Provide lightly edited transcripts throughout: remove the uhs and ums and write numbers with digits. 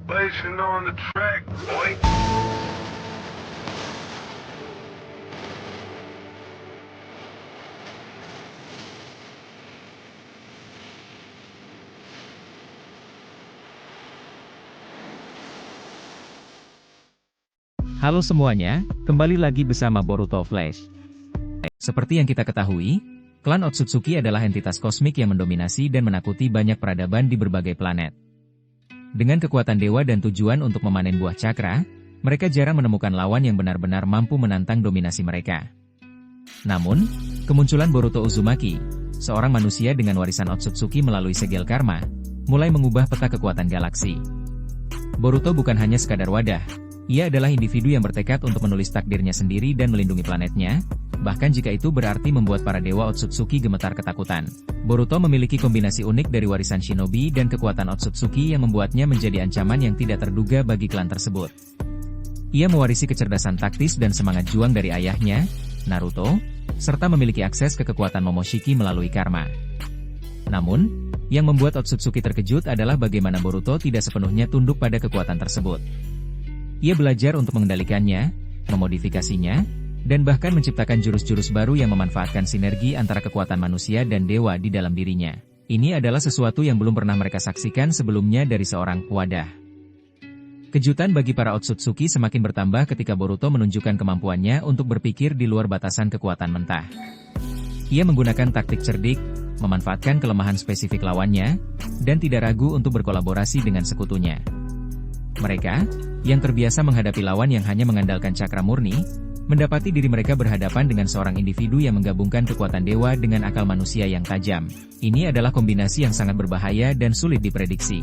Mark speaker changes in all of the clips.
Speaker 1: Blazing on the track, boy.
Speaker 2: Halo semuanya, kembali lagi bersama Boruto Flash. Seperti yang kita ketahui, klan Otsutsuki adalah entitas kosmik yang mendominasi dan menakuti banyak peradaban di berbagai planet. Dengan kekuatan dewa dan tujuan untuk memanen buah cakra, mereka jarang menemukan lawan yang benar-benar mampu menantang dominasi mereka. Namun, kemunculan Boruto Uzumaki, seorang manusia dengan warisan Otsutsuki melalui segel karma, mulai mengubah peta kekuatan galaksi. Boruto bukan hanya sekadar wadah, ia adalah individu yang bertekad untuk menulis takdirnya sendiri dan melindungi planetnya, bahkan jika itu berarti membuat para dewa Otsutsuki gemetar ketakutan. Boruto memiliki kombinasi unik dari warisan shinobi dan kekuatan Otsutsuki yang membuatnya menjadi ancaman yang tidak terduga bagi klan tersebut. Ia mewarisi kecerdasan taktis dan semangat juang dari ayahnya, Naruto, serta memiliki akses ke kekuatan Momoshiki melalui karma. Namun, yang membuat Otsutsuki terkejut adalah bagaimana Boruto tidak sepenuhnya tunduk pada kekuatan tersebut. Ia belajar untuk mengendalikannya, memodifikasinya, dan bahkan menciptakan jurus-jurus baru yang memanfaatkan sinergi antara kekuatan manusia dan dewa di dalam dirinya. Ini adalah sesuatu yang belum pernah mereka saksikan sebelumnya dari seorang wadah. Kejutan bagi para Otsutsuki semakin bertambah ketika Boruto menunjukkan kemampuannya untuk berpikir di luar batasan kekuatan mentah. Ia menggunakan taktik cerdik, memanfaatkan kelemahan spesifik lawannya, dan tidak ragu untuk berkolaborasi dengan sekutunya. Mereka, yang terbiasa menghadapi lawan yang hanya mengandalkan cakra murni, mendapati diri mereka berhadapan dengan seorang individu yang menggabungkan kekuatan dewa dengan akal manusia yang tajam. Ini adalah kombinasi yang sangat berbahaya dan sulit diprediksi.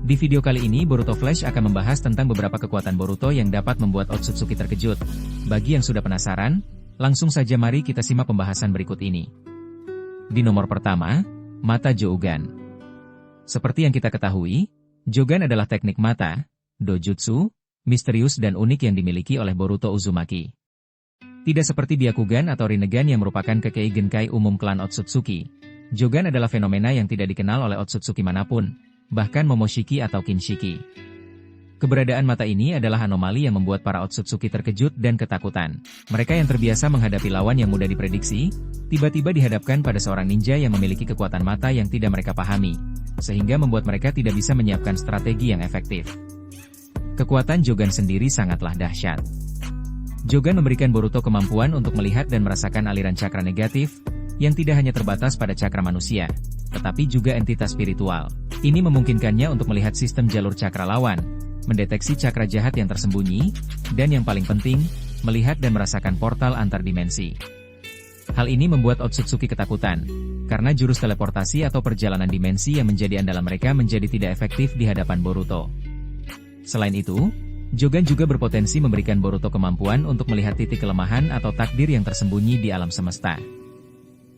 Speaker 2: Di video kali ini Boruto Flash akan membahas tentang beberapa kekuatan Boruto yang dapat membuat Otsutsuki terkejut. Bagi yang sudah penasaran, langsung saja mari kita simak pembahasan berikut ini. Di nomor pertama, Mata Jougan. Seperti yang kita ketahui, Jougan adalah teknik mata, dojutsu, misterius dan unik yang dimiliki oleh Boruto Uzumaki. Tidak seperti Byakugan atau Rinnegan yang merupakan kekei genkai umum klan Otsutsuki, Jougan adalah fenomena yang tidak dikenal oleh Otsutsuki manapun, bahkan Momoshiki atau Kinshiki. Keberadaan mata ini adalah anomali yang membuat para Otsutsuki terkejut dan ketakutan. Mereka yang terbiasa menghadapi lawan yang mudah diprediksi, tiba-tiba dihadapkan pada seorang ninja yang memiliki kekuatan mata yang tidak mereka pahami, sehingga membuat mereka tidak bisa menyiapkan strategi yang efektif. Kekuatan Jougan sendiri sangatlah dahsyat. Jougan memberikan Boruto kemampuan untuk melihat dan merasakan aliran cakra negatif, yang tidak hanya terbatas pada cakra manusia, tetapi juga entitas spiritual. Ini memungkinkannya untuk melihat sistem jalur cakra lawan, mendeteksi cakra jahat yang tersembunyi, dan yang paling penting, melihat dan merasakan portal antar dimensi. Hal ini membuat Otsutsuki ketakutan, karena jurus teleportasi atau perjalanan dimensi yang menjadi andalan mereka menjadi tidak efektif di hadapan Boruto. Selain itu, Jougan juga berpotensi memberikan Boruto kemampuan untuk melihat titik kelemahan atau takdir yang tersembunyi di alam semesta.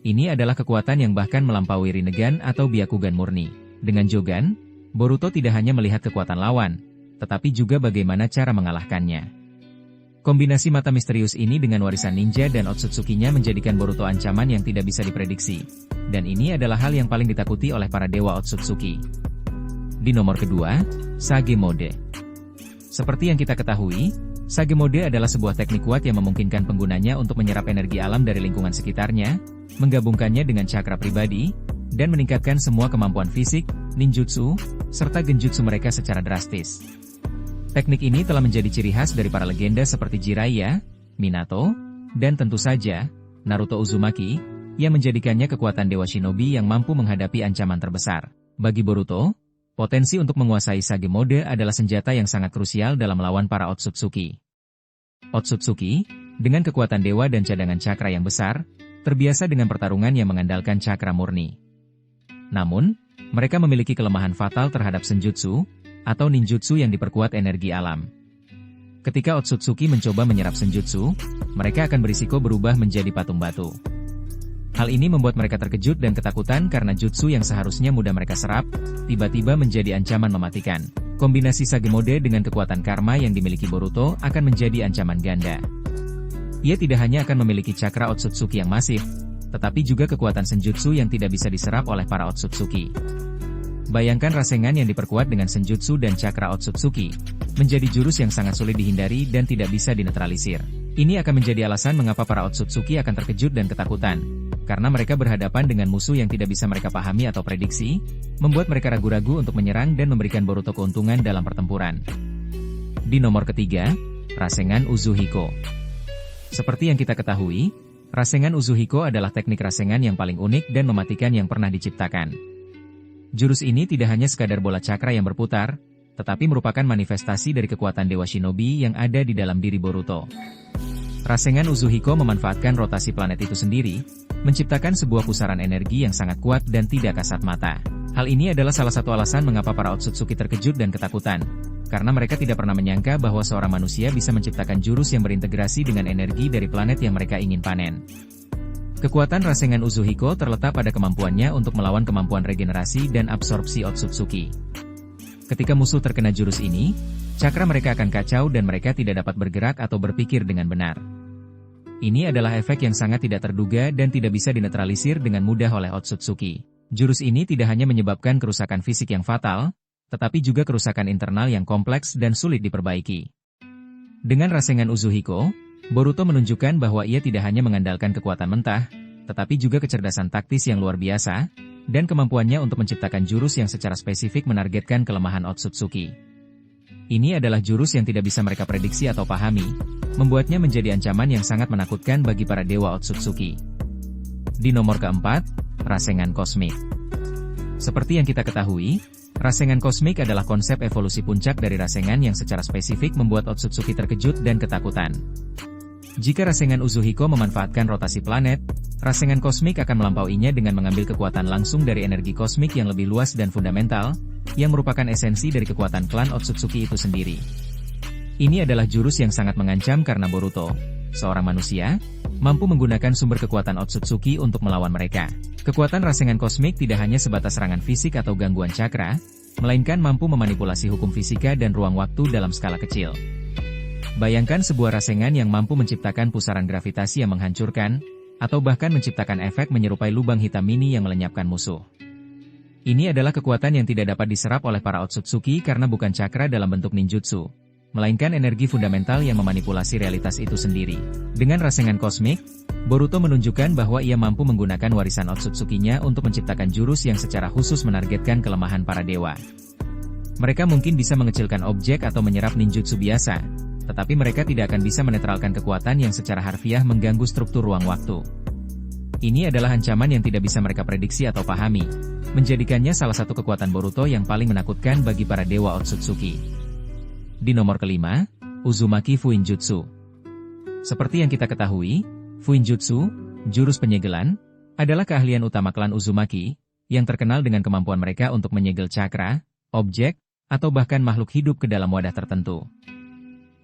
Speaker 2: Ini adalah kekuatan yang bahkan melampaui Rinnegan atau Byakugan murni. Dengan Jougan, Boruto tidak hanya melihat kekuatan lawan, tetapi juga bagaimana cara mengalahkannya. Kombinasi mata misterius ini dengan warisan ninja dan Otsutsukinya menjadikan Boruto ancaman yang tidak bisa diprediksi. Dan ini adalah hal yang paling ditakuti oleh para dewa Otsutsuki. Di nomor kedua, Sage Mode. Seperti yang kita ketahui, Sage Mode adalah sebuah teknik kuat yang memungkinkan penggunanya untuk menyerap energi alam dari lingkungan sekitarnya, menggabungkannya dengan cakra pribadi, dan meningkatkan semua kemampuan fisik, ninjutsu, serta genjutsu mereka secara drastis. Teknik ini telah menjadi ciri khas dari para legenda seperti Jiraiya, Minato, dan tentu saja, Naruto Uzumaki, yang menjadikannya kekuatan dewa shinobi yang mampu menghadapi ancaman terbesar. Bagi Boruto, potensi untuk menguasai Sage Mode adalah senjata yang sangat krusial dalam melawan para Otsutsuki. Otsutsuki, dengan kekuatan dewa dan cadangan cakra yang besar, terbiasa dengan pertarungan yang mengandalkan cakra murni. Namun, mereka memiliki kelemahan fatal terhadap senjutsu, atau ninjutsu yang diperkuat energi alam. Ketika Otsutsuki mencoba menyerap senjutsu, mereka akan berisiko berubah menjadi patung batu. Hal ini membuat mereka terkejut dan ketakutan karena jutsu yang seharusnya mudah mereka serap, tiba-tiba menjadi ancaman mematikan. Kombinasi Sage Mode dengan kekuatan karma yang dimiliki Boruto akan menjadi ancaman ganda. Ia tidak hanya akan memiliki cakra Otsutsuki yang masif, tetapi juga kekuatan senjutsu yang tidak bisa diserap oleh para Otsutsuki. Bayangkan Rasengan yang diperkuat dengan Senjutsu dan Cakra Otsutsuki, menjadi jurus yang sangat sulit dihindari dan tidak bisa dinetralisir. Ini akan menjadi alasan mengapa para Otsutsuki akan terkejut dan ketakutan, karena mereka berhadapan dengan musuh yang tidak bisa mereka pahami atau prediksi, membuat mereka ragu-ragu untuk menyerang dan memberikan Boruto keuntungan dalam pertempuran. Di nomor ketiga, Rasengan Uzuhiko. Seperti yang kita ketahui, Rasengan Uzuhiko adalah teknik Rasengan yang paling unik dan mematikan yang pernah diciptakan. Jurus ini tidak hanya sekadar bola cakra yang berputar, tetapi merupakan manifestasi dari kekuatan Dewa Shinobi yang ada di dalam diri Boruto. Rasengan Uzuhiko memanfaatkan rotasi planet itu sendiri, menciptakan sebuah pusaran energi yang sangat kuat dan tidak kasat mata. Hal ini adalah salah satu alasan mengapa para Otsutsuki terkejut dan ketakutan, karena mereka tidak pernah menyangka bahwa seorang manusia bisa menciptakan jurus yang berintegrasi dengan energi dari planet yang mereka ingin panen. Kekuatan Rasengan Uzuhiko terletak pada kemampuannya untuk melawan kemampuan regenerasi dan absorpsi Otsutsuki. Ketika musuh terkena jurus ini, cakra mereka akan kacau dan mereka tidak dapat bergerak atau berpikir dengan benar. Ini adalah efek yang sangat tidak terduga dan tidak bisa dinetralisir dengan mudah oleh Otsutsuki. Jurus ini tidak hanya menyebabkan kerusakan fisik yang fatal, tetapi juga kerusakan internal yang kompleks dan sulit diperbaiki. Dengan Rasengan Uzuhiko, Boruto menunjukkan bahwa ia tidak hanya mengandalkan kekuatan mentah, tetapi juga kecerdasan taktis yang luar biasa, dan kemampuannya untuk menciptakan jurus yang secara spesifik menargetkan kelemahan Otsutsuki. Ini adalah jurus yang tidak bisa mereka prediksi atau pahami, membuatnya menjadi ancaman yang sangat menakutkan bagi para dewa Otsutsuki. Di nomor keempat, Rasengan Kosmik. Seperti yang kita ketahui, Rasengan Kosmik adalah konsep evolusi puncak dari Rasengan yang secara spesifik membuat Otsutsuki terkejut dan ketakutan. Jika Rasengan Uzuhiko memanfaatkan rotasi planet, Rasengan Kosmik akan melampauinya dengan mengambil kekuatan langsung dari energi kosmik yang lebih luas dan fundamental, yang merupakan esensi dari kekuatan klan Otsutsuki itu sendiri. Ini adalah jurus yang sangat mengancam karena Boruto, seorang manusia, mampu menggunakan sumber kekuatan Otsutsuki untuk melawan mereka. Kekuatan Rasengan Kosmik tidak hanya sebatas serangan fisik atau gangguan cakra, melainkan mampu memanipulasi hukum fisika dan ruang waktu dalam skala kecil. Bayangkan sebuah Rasengan yang mampu menciptakan pusaran gravitasi yang menghancurkan, atau bahkan menciptakan efek menyerupai lubang hitam mini yang melenyapkan musuh. Ini adalah kekuatan yang tidak dapat diserap oleh para Otsutsuki karena bukan cakra dalam bentuk ninjutsu, melainkan energi fundamental yang memanipulasi realitas itu sendiri. Dengan Rasengan Kosmik, Boruto menunjukkan bahwa ia mampu menggunakan warisan Otsutsukinya untuk menciptakan jurus yang secara khusus menargetkan kelemahan para dewa. Mereka mungkin bisa mengecilkan objek atau menyerap ninjutsu biasa, tetapi mereka tidak akan bisa menetralkan kekuatan yang secara harfiah mengganggu struktur ruang waktu. Ini adalah ancaman yang tidak bisa mereka prediksi atau pahami, menjadikannya salah satu kekuatan Boruto yang paling menakutkan bagi para dewa Otsutsuki. Di nomor kelima, Uzumaki Fuinjutsu. Seperti yang kita ketahui, Fuinjutsu, jurus penyegelan, adalah keahlian utama klan Uzumaki, yang terkenal dengan kemampuan mereka untuk menyegel cakra, objek, atau bahkan makhluk hidup ke dalam wadah tertentu.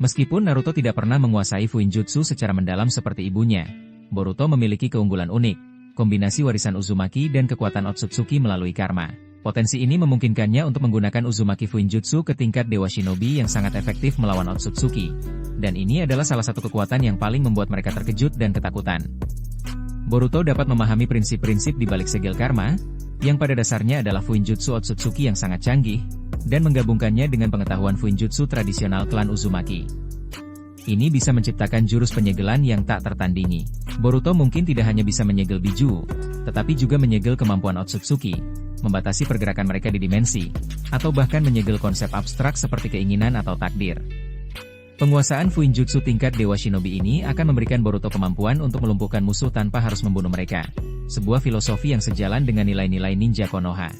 Speaker 2: Meskipun Naruto tidak pernah menguasai Fuinjutsu secara mendalam seperti ibunya, Boruto memiliki keunggulan unik, kombinasi warisan Uzumaki dan kekuatan Otsutsuki melalui karma. Potensi ini memungkinkannya untuk menggunakan Uzumaki Fuinjutsu ke tingkat Dewa Shinobi yang sangat efektif melawan Otsutsuki, dan ini adalah salah satu kekuatan yang paling membuat mereka terkejut dan ketakutan. Boruto dapat memahami prinsip-prinsip di balik segel karma, yang pada dasarnya adalah Fuinjutsu Otsutsuki yang sangat canggih, dan menggabungkannya dengan pengetahuan Fuinjutsu tradisional klan Uzumaki. Ini bisa menciptakan jurus penyegelan yang tak tertandingi. Boruto mungkin tidak hanya bisa menyegel Biju, tetapi juga menyegel kemampuan Otsutsuki, membatasi pergerakan mereka di dimensi, atau bahkan menyegel konsep abstrak seperti keinginan atau takdir. Penguasaan Fuinjutsu tingkat Dewa Shinobi ini akan memberikan Boruto kemampuan untuk melumpuhkan musuh tanpa harus membunuh mereka, sebuah filosofi yang sejalan dengan nilai-nilai ninja Konoha.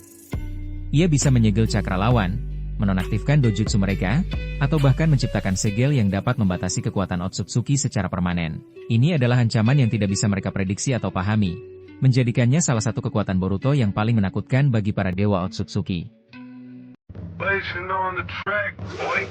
Speaker 2: Ia bisa menyegel cakra lawan, menonaktifkan dojutsu mereka, atau bahkan menciptakan segel yang dapat membatasi kekuatan Otsutsuki secara permanen. Ini adalah ancaman yang tidak bisa mereka prediksi atau pahami, menjadikannya salah satu kekuatan Boruto yang paling menakutkan bagi para dewa Otsutsuki.
Speaker 1: Blazing on the track, boy.